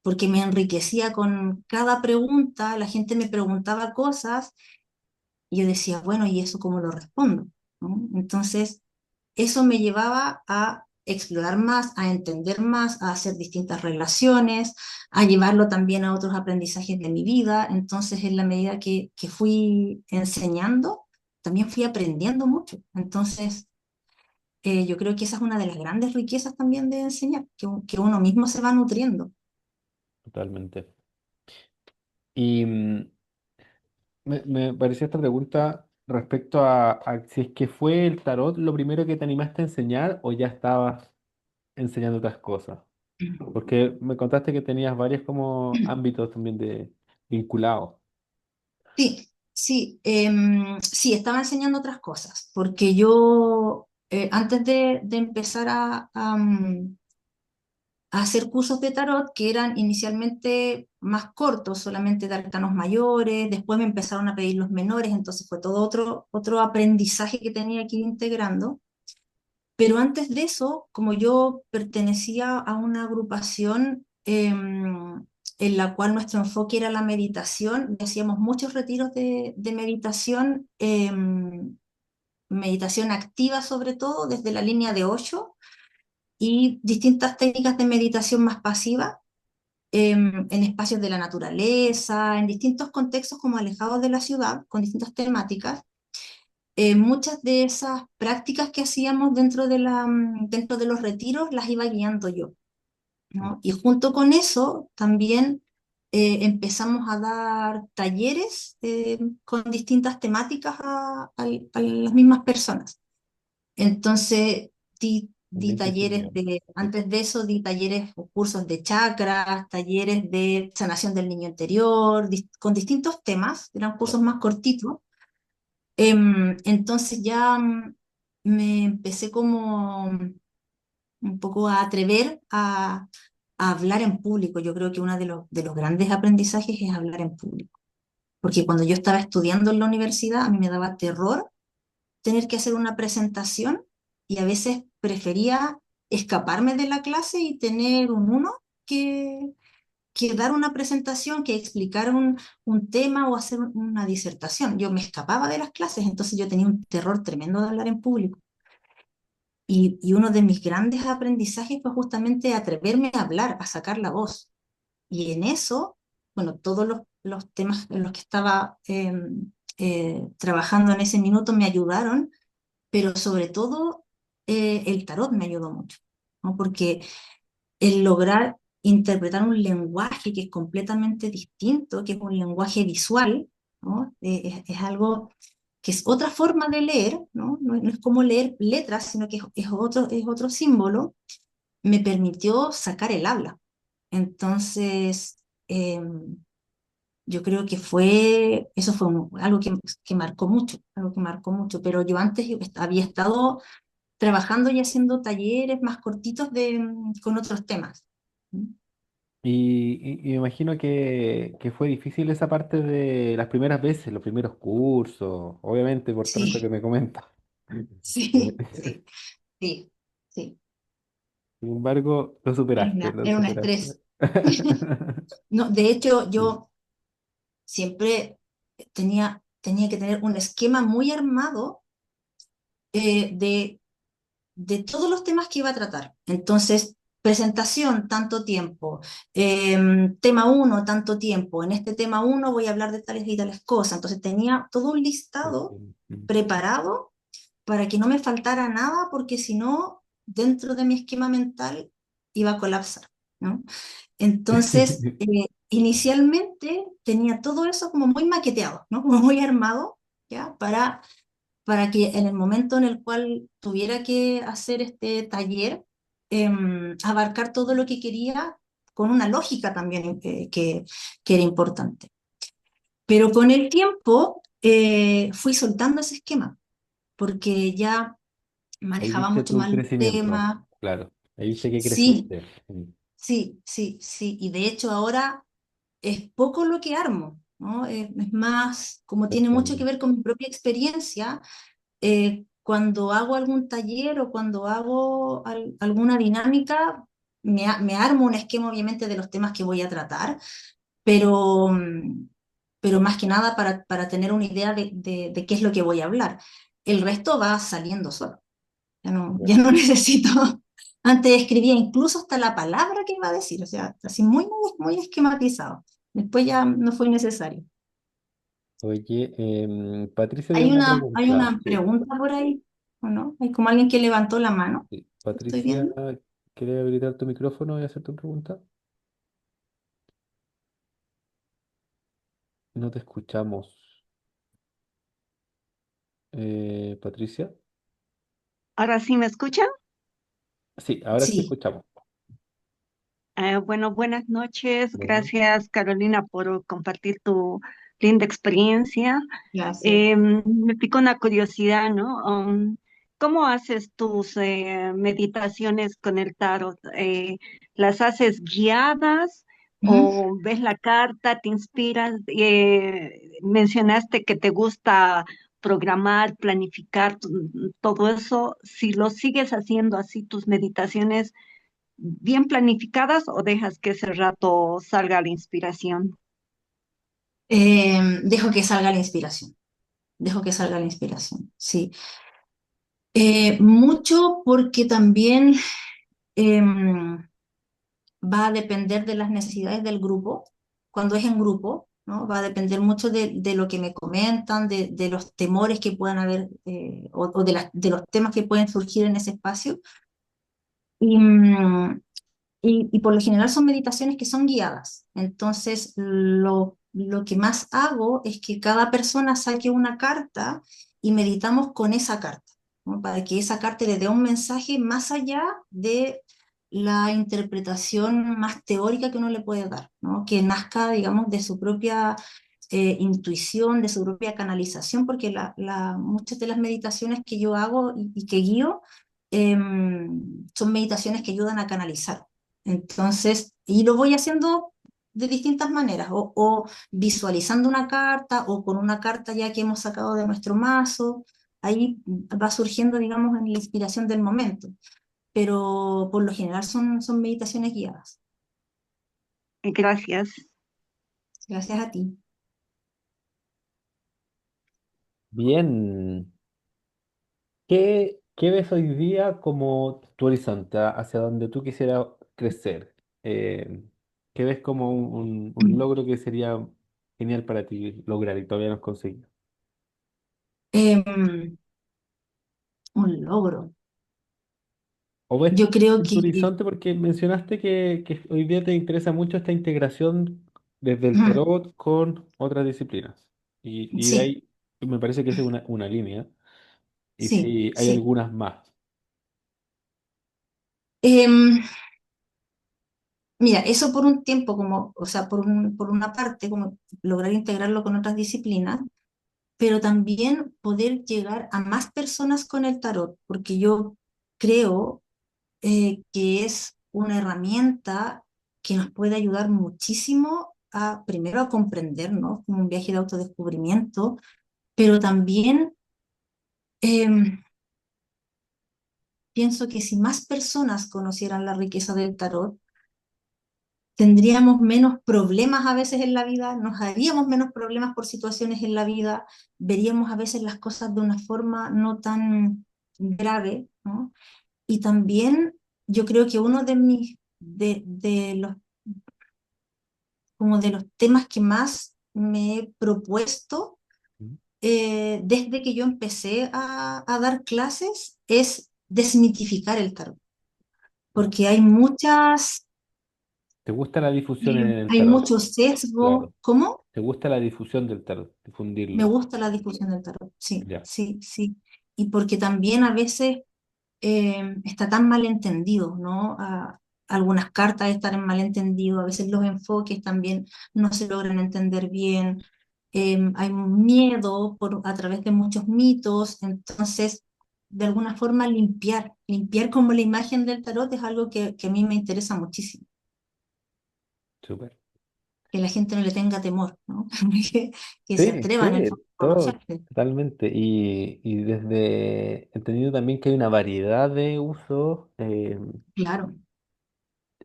porque me enriquecía con cada pregunta, la gente me preguntaba cosas. Y yo decía, bueno, ¿y eso cómo lo respondo? ¿No? Entonces, eso me llevaba a explorar más, a entender más, a hacer distintas relaciones, a llevarlo también a otros aprendizajes de mi vida. Entonces, en la medida que fui enseñando, también fui aprendiendo mucho. Entonces, yo creo que esa es una de las grandes riquezas también de enseñar, que uno mismo se va nutriendo. Totalmente. Y me pareció esta pregunta respecto a si es que fue el tarot lo primero que te animaste a enseñar o ya estabas enseñando otras cosas. Porque me contaste que tenías varios como ámbitos también de vinculados. Sí, sí, sí, estaba enseñando otras cosas, porque yo antes de empezar a hacer cursos de tarot que eran inicialmente más cortos, solamente de arcanos mayores, después me empezaron a pedir los menores, entonces fue todo otro aprendizaje que tenía que ir integrando. Pero antes de eso, como yo pertenecía a una agrupación en la cual nuestro enfoque era la meditación, y hacíamos muchos retiros de meditación, meditación activa sobre todo, desde la línea de 8 y distintas técnicas de meditación más pasiva, en espacios de la naturaleza, en distintos contextos como alejados de la ciudad, con distintas temáticas. Muchas de esas prácticas que hacíamos dentro de los retiros las iba guiando yo, ¿no? Y junto con eso también empezamos a dar talleres con distintas temáticas a las mismas personas. Entonces, di Bien talleres entretenido. de, antes de eso di talleres o cursos de chakras, talleres de sanación del niño interior, con distintos temas, eran Ya. cursos más cortitos. Entonces ya me empecé como un poco a atrever a hablar en público. Yo creo que uno de los grandes aprendizajes es hablar en público. Porque cuando yo estaba estudiando en la universidad, a mí me daba terror tener que hacer una presentación y a veces prefería escaparme de la clase y tener un uno que, que dar una presentación, que explicar un tema o hacer una disertación. Yo me escapaba de las clases, entonces yo tenía un terror tremendo de hablar en público. Y uno de mis grandes aprendizajes fue justamente atreverme a hablar, a sacar la voz. Y en eso, bueno, todos los temas en los que estaba trabajando en ese minuto me ayudaron, pero sobre todo el tarot me ayudó mucho, ¿no? Porque el lograr interpretar un lenguaje que es completamente distinto, que es un lenguaje visual, ¿no? Es algo que es otra forma de leer, ¿no? No es como leer letras, sino que es otro símbolo, me permitió sacar el habla. Entonces, yo creo que eso fue algo que marcó mucho, algo que marcó mucho, pero yo antes había estado trabajando y haciendo talleres más cortitos con otros temas. Y me imagino que fue difícil esa parte de las primeras veces, los primeros cursos, obviamente por todo esto que Sí, me comentas. sí, sí, sí, sí. Sin embargo, lo superaste, lo Era un superaste. estrés. No, de hecho, Sí, yo siempre tenía que tener un esquema muy armado eh, de, de todos los temas que iba a tratar. Entonces, presentación, tanto tiempo, tema uno, tanto tiempo. En este tema uno voy a hablar de tales y tales cosas. Entonces, tenía todo un sí, listado sí. preparado para que no me faltara nada, porque si no, dentro de mi esquema mental iba a colapsar, ¿no? Entonces, inicialmente tenía todo eso como muy maqueteado, ¿no? Como muy armado, ¿ya? Para que en el momento en el cual tuviera que hacer este taller, abarcar todo lo que quería con una lógica también que era importante. Pero con el tiempo fui soltando ese esquema, porque ya Ahí manejaba viste mucho tu más los crecimiento, temas. claro. Ahí viste que Sí, creciste. Sí, sí, sí, sí. Y de hecho ahora es poco lo que armo, ¿no? Es más, como te tiene mucho que entiendo. ver con mi propia experiencia, cuando hago algún taller o cuando hago alguna dinámica, me armo un esquema obviamente de los temas que voy a tratar, pero, pero más que nada para tener una idea de qué es lo que voy a hablar. El resto va saliendo solo. Ya. Ya no necesito. Antes escribía incluso hasta la palabra que iba a decir, o sea, así muy esquematizado. Después ya no fue necesario. Oye, Patricia tiene una Hay pregunta. una Sí, pregunta por ahí, ¿o no? Hay como alguien que levantó la mano, sí. estoy Patricia, viendo. ¿quieres habilitar tu micrófono y hacer tu pregunta? No te escuchamos. Patricia. Ahora sí me escuchan. Sí, ahora sí te Sí, escuchamos. Bueno, buenas noches. Bueno, Gracias, Carolina, por compartir tu linda experiencia. gracias. Me pica una curiosidad, ¿no? ¿cómo haces tus meditaciones con el tarot? ¿Las haces guiadas Ujú. o ves la carta, te inspiras? Mencionaste que te gusta programar, planificar, todo eso. Si lo sigues haciendo así, tus meditaciones bien planificadas o dejas que ese rato salga la inspiración. Dejo que salga la inspiración, dejo que salga la inspiración, sí. Mucho porque también em, va a depender de las necesidades del grupo, cuando es en grupo, ¿no? Va a depender mucho de lo que me comentan, de los temores que puedan haber o de los temas que pueden surgir en ese espacio. Y, y por lo general son meditaciones que son guiadas. Entonces, lo que más hago es que cada persona saque una carta y meditamos con esa carta, ¿no? Para que esa carta le dé un mensaje más allá de la interpretación más teórica que uno le puede dar, ¿no? Que nazca, digamos, de su propia intuición, de su propia canalización, porque muchas de las meditaciones que yo hago y que guío son meditaciones que ayudan a canalizar. Entonces, y lo voy haciendo de distintas maneras, o visualizando una carta, o con una carta ya que hemos sacado de nuestro mazo, ahí va surgiendo, digamos, en la inspiración del momento, pero por lo general son meditaciones guiadas. Gracias. Gracias a ti. Bien. ¿Qué ves hoy día como tu horizonte, hacia donde tú quisieras crecer? Eh, ¿Qué ves como un logro que sería genial para ti lograr y todavía no has conseguido? Em, un logro. ¿O ves Yo creo en tu que horizonte porque mencionaste que hoy día te interesa mucho esta integración desde el tarot con otras disciplinas? Y de sí, ahí me parece que esa es una línea. Y sí, si hay sí. algunas más. Em, Mira, eso por un tiempo, como, o sea, por una parte, como lograr integrarlo con otras disciplinas, pero también poder llegar a más personas con el tarot, porque yo creo que es una herramienta que nos puede ayudar muchísimo a, primero, a comprendernos, como un viaje de autodescubrimiento, pero también pienso que si más personas conocieran la riqueza del tarot, tendríamos menos problemas a veces en la vida, nos haríamos menos problemas por situaciones en la vida, veríamos a veces las cosas de una forma no tan grave, ¿no? Y también yo creo que uno de los, como de los temas que más me he propuesto ¿Mm? desde que yo empecé a dar clases es desmitificar el tarot, Ya. porque hay muchas, ¿Te gusta la difusión en el hay tarot? mucho sesgo. Claro. ¿Cómo? ¿Te gusta la difusión del tarot? Me Difundirlo. gusta la discusión del tarot, sí, Ya. sí, sí. Y porque también a veces está tan mal entendido, ¿no? Algunas cartas están en malentendido, a veces los enfoques también no se logran entender bien. Hay miedo a través de muchos mitos, entonces, de alguna forma, limpiar como la imagen del tarot es algo que a mí me interesa muchísimo, Súper. que la gente no le tenga temor, ¿no? Que se Sí, atrevan en el fondo sí, a todo, conocerse. totalmente. Y desde he entendido también que hay una variedad de usos. Claro.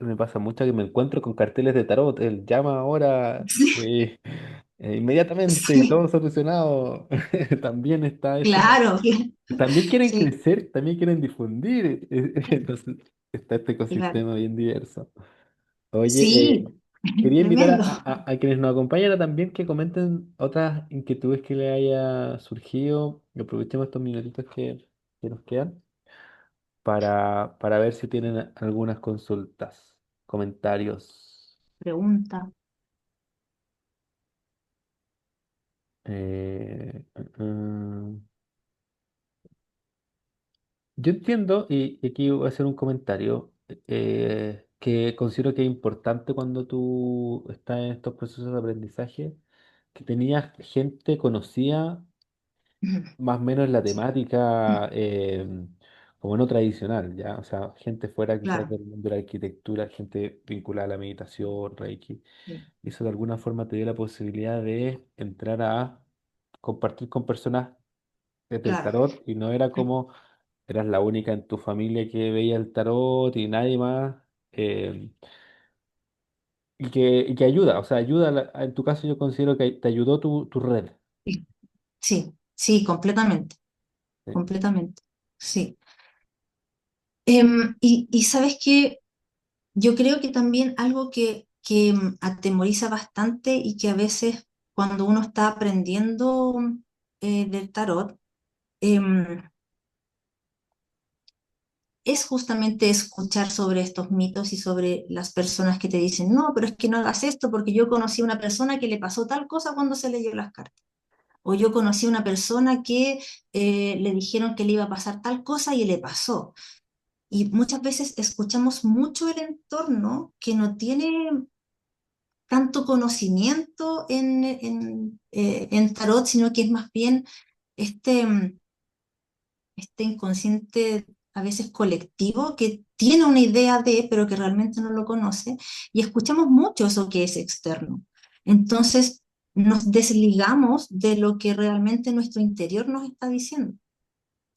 Me pasa mucho que me encuentro con carteles de tarot. El llama ahora inmediatamente, Sí, todo solucionado. También está ese. claro, También quieren sí, crecer, también quieren difundir. Entonces está este claro. ecosistema bien diverso. Oye, Sí, quería invitar tremendo. a quienes nos acompañan a también que comenten otras inquietudes que les haya surgido. Y aprovechemos estos minutitos que nos quedan para ver si tienen algunas consultas, comentarios. Pregunta. Yo entiendo, y aquí voy a hacer un comentario, que considero que es importante cuando tú estás en estos procesos de aprendizaje, que tenías gente conocida Ujú. más o menos la Sí, temática como no tradicional, ¿ya? O sea, gente fuera quizás claro, del mundo de la arquitectura, gente vinculada a la meditación, Reiki. sí, Eso de alguna forma te dio la posibilidad de entrar a compartir con personas desde el claro. tarot y no era como eras la única en tu familia que veía el tarot y nadie más. eh, y que ayuda, o sea, ayuda, en tu caso yo considero que te ayudó tu red. Sí, sí, sí, completamente, ¿Sí? completamente. Sí. Y sabes que yo creo que también algo que atemoriza bastante y que a veces cuando uno está aprendiendo del tarot, em, es justamente escuchar sobre estos mitos y sobre las personas que te dicen, no, pero es que no hagas esto porque yo conocí a una persona que le pasó tal cosa cuando se leyó las cartas. O yo conocí a una persona que le dijeron que le iba a pasar tal cosa y le pasó. Y muchas veces escuchamos mucho el entorno que no tiene tanto conocimiento en tarot, sino que es más bien este, este inconsciente a veces colectivo que tiene una idea de, pero que realmente no lo conoce, y escuchamos mucho eso que es externo. Entonces nos desligamos de lo que realmente nuestro interior nos está diciendo.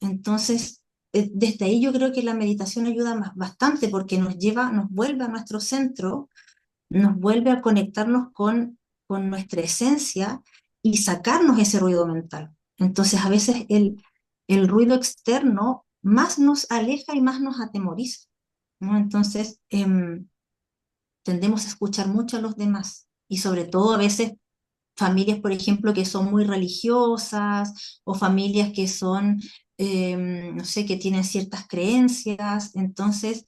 Entonces, desde ahí yo creo que la meditación ayuda bastante porque nos lleva, nos vuelve a nuestro centro, nos vuelve a conectarnos con nuestra esencia y sacarnos ese ruido mental. Entonces, a veces el ruido externo más nos aleja y más nos atemoriza, ¿no? Entonces, tendemos a escuchar mucho a los demás y sobre todo a veces familias, por ejemplo, que son muy religiosas o familias que son, no sé, que tienen ciertas creencias. Entonces,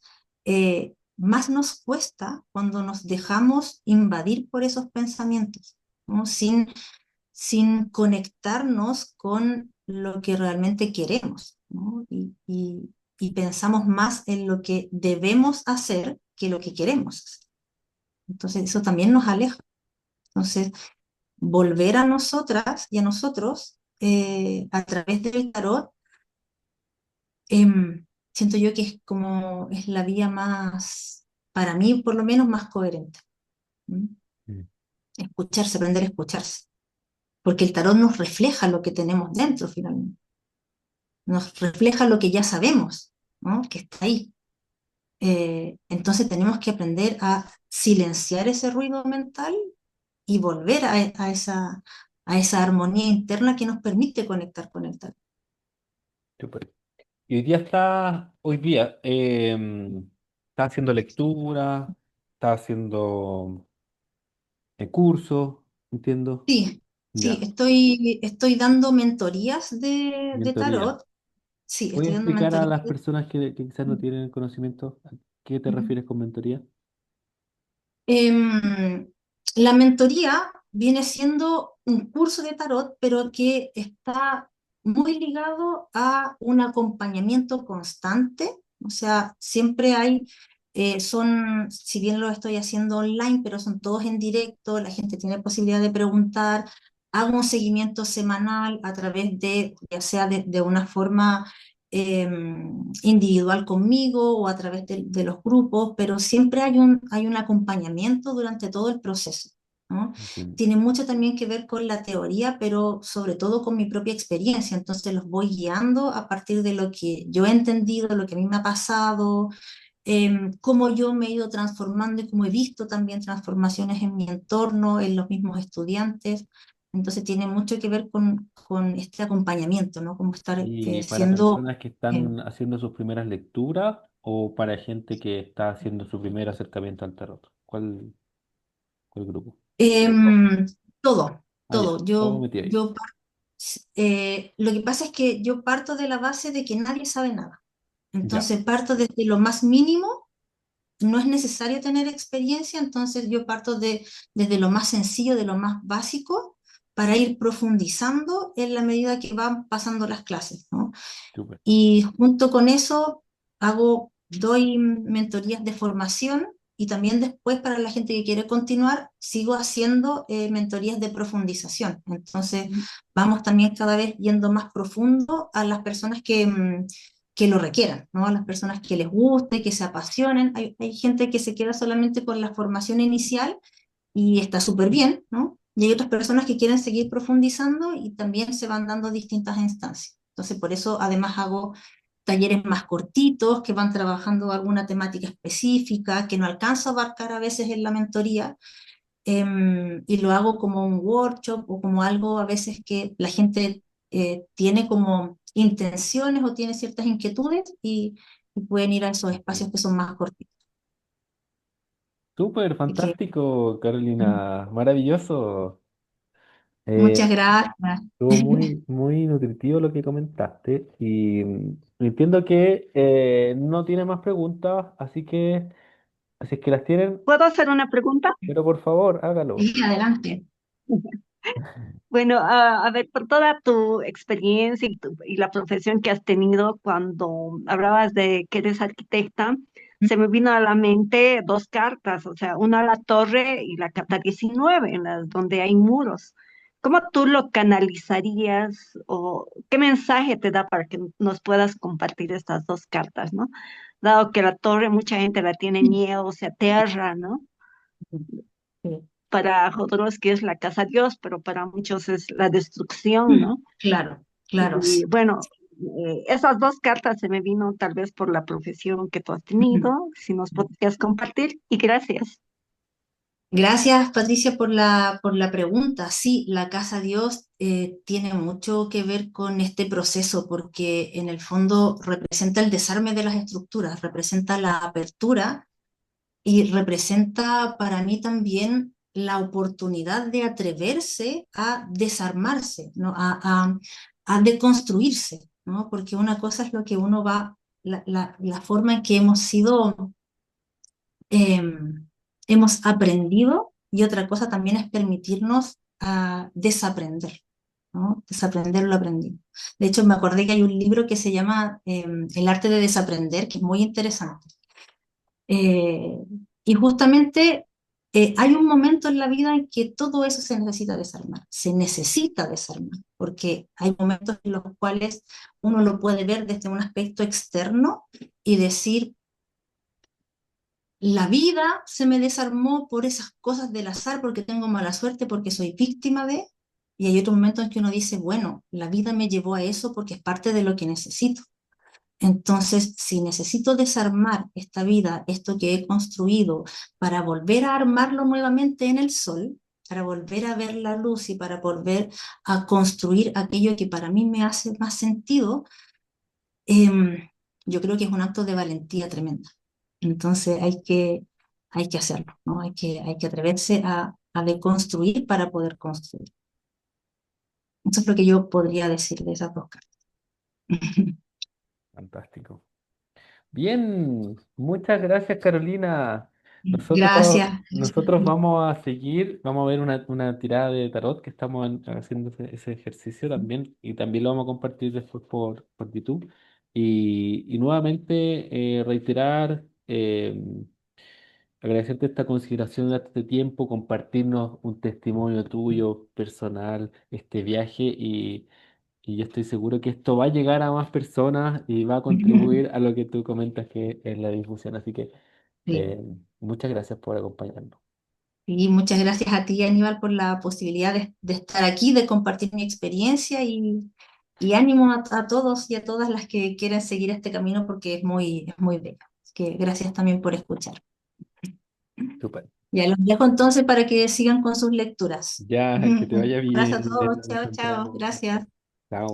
más nos cuesta cuando nos dejamos invadir por esos pensamientos, ¿no? Sin conectarnos con lo que realmente queremos, ¿no? Y pensamos más en lo que debemos hacer que lo que queremos hacer. Entonces, eso también nos aleja. Entonces, volver a nosotras y a nosotros a través del tarot, siento yo que es como es la vía más, para mí por lo menos, más coherente. ¿Mm? Mm. Escucharse, aprender a escucharse, porque el tarot nos refleja lo que tenemos dentro finalmente, nos refleja lo que ya sabemos, ¿no? Que está ahí. Entonces tenemos que aprender a silenciar ese ruido mental y volver a esa armonía interna que nos permite conectar con el tarot. Súper. Y hoy día, estás haciendo lectura, estás haciendo cursos, entiendo. Sí, sí, Ya, estoy dando mentorías de mentoría. tarot. Sí, ¿Puedes estoy dando explicar a mentorías las de... personas que quizás no tienen el conocimiento a qué te Ujú. refieres con mentoría? Em, la mentoría viene siendo un curso de tarot, pero que está muy ligado a un acompañamiento constante. O sea, siempre hay, si bien lo estoy haciendo online, pero son todos en directo, la gente tiene posibilidad de preguntar. Hago un seguimiento semanal a través de, ya sea de una forma individual conmigo o a través de los grupos, pero siempre hay un acompañamiento durante todo el proceso, ¿no? Entiendo. Tiene mucho también que ver con la teoría, pero sobre todo con mi propia experiencia, entonces los voy guiando a partir de lo que yo he entendido, lo que a mí me ha pasado, cómo yo me he ido transformando y cómo he visto también transformaciones en mi entorno, en los mismos estudiantes. Entonces tiene mucho que ver con este acompañamiento, ¿no? Como estar ¿Y para siendo... personas que eh, están haciendo sus primeras lecturas o para gente que está haciendo su primer acercamiento al tarot? ¿Cuál grupo? em, todo, Ah, ya, todo. todo metido ahí. Lo que pasa es que yo parto de la base de que nadie sabe nada. Ya, Entonces parto desde lo más mínimo, no es necesario tener experiencia, entonces yo parto desde lo más sencillo, de lo más básico, para ir profundizando en la medida que van pasando las clases, ¿no? súper. Y junto con eso doy mentorías de formación y también después para la gente que quiere continuar, sigo haciendo mentorías de profundización. Entonces, vamos también cada vez yendo más profundo a las personas que lo requieran, ¿no? A las personas que les guste, que se apasionen. Hay gente que se queda solamente con la formación inicial y está súper bien, ¿no? Y hay otras personas que quieren seguir profundizando y también se van dando distintas instancias. Entonces, por eso además hago talleres más cortitos que van trabajando alguna temática específica que no alcanzo a abarcar a veces en la mentoría, y lo hago como un workshop o como algo a veces que la gente tiene como intenciones o tiene ciertas inquietudes y pueden ir a esos espacios que son más cortitos. Súper, Así que, fantástico, mm, Carolina, maravilloso. muchas Eh, gracias. Estuvo muy, muy nutritivo lo que comentaste y entiendo que no tiene más preguntas, así es que las tienen, ¿Puedo hacer una pregunta? pero por favor, hágalo. Sí, adelante. Bueno, a ver, por toda tu experiencia y la profesión que has tenido cuando hablabas de que eres arquitecta, se me vino a la mente dos cartas, o sea, una a la torre y la carta 19, en las donde hay muros. ¿Cómo tú lo canalizarías o qué mensaje te da para que nos puedas compartir estas dos cartas, ¿no? Dado que la torre mucha gente la tiene miedo, se aterra, ¿no? Sí. Para Jodorowsky es la casa Dios, pero para muchos es la destrucción, ¿no? Claro, claro. Y bueno, esas dos cartas se me vino tal vez por la profesión que tú has tenido, si nos podrías compartir, y gracias. Gracias, Patricia, por la pregunta. Sí, la Casa Dios tiene mucho que ver con este proceso porque en el fondo representa el desarme de las estructuras, representa la apertura y representa para mí también la oportunidad de atreverse a desarmarse, ¿no? A deconstruirse, ¿no? Porque una cosa es lo que uno va, la forma en que hemos sido eh, hemos aprendido y otra cosa también es permitirnos a desaprender, ¿no? Desaprender lo aprendido. De hecho, me acordé que hay un libro que se llama El arte de desaprender, que es muy interesante. Eh, y justamente hay un momento en la vida en que todo eso se necesita desarmar, porque hay momentos en los cuales uno lo puede ver desde un aspecto externo y decir, la vida se me desarmó por esas cosas del azar, porque tengo mala suerte, porque soy víctima de, y hay otro momento en que uno dice, bueno, la vida me llevó a eso porque es parte de lo que necesito. Entonces, si necesito desarmar esta vida, esto que he construido, para volver a armarlo nuevamente en el sol, para volver a ver la luz y para volver a construir aquello que para mí me hace más sentido, yo creo que es un acto de valentía tremenda. Entonces hay que hacerlo, ¿no? Hay que atreverse a deconstruir para poder construir. Eso es lo que yo podría decir de esas dos cartas. Fantástico. Bien, muchas gracias, Carolina. Gracias. Nosotros vamos a seguir, vamos a ver una tirada de tarot que estamos haciendo ese ejercicio también y también lo vamos a compartir después por YouTube. Y nuevamente reiterar, agradecerte esta consideración de este tiempo, compartirnos un testimonio tuyo personal, este viaje y yo estoy seguro que esto va a llegar a más personas y va a contribuir a lo que tú comentas que es la difusión. Así que Sí. eh, muchas gracias por acompañarnos. Y muchas gracias a ti, Aníbal, por la posibilidad de estar aquí, de compartir mi experiencia y ánimo a todos y a todas las que quieran seguir este camino porque es muy bello. Así que gracias también por escuchar. Súper. Ya los dejo entonces para que sigan con sus lecturas. Ya, que te vaya Abrazo a bien, todos. nos Chao, chao. encontramos. Gracias. Chao.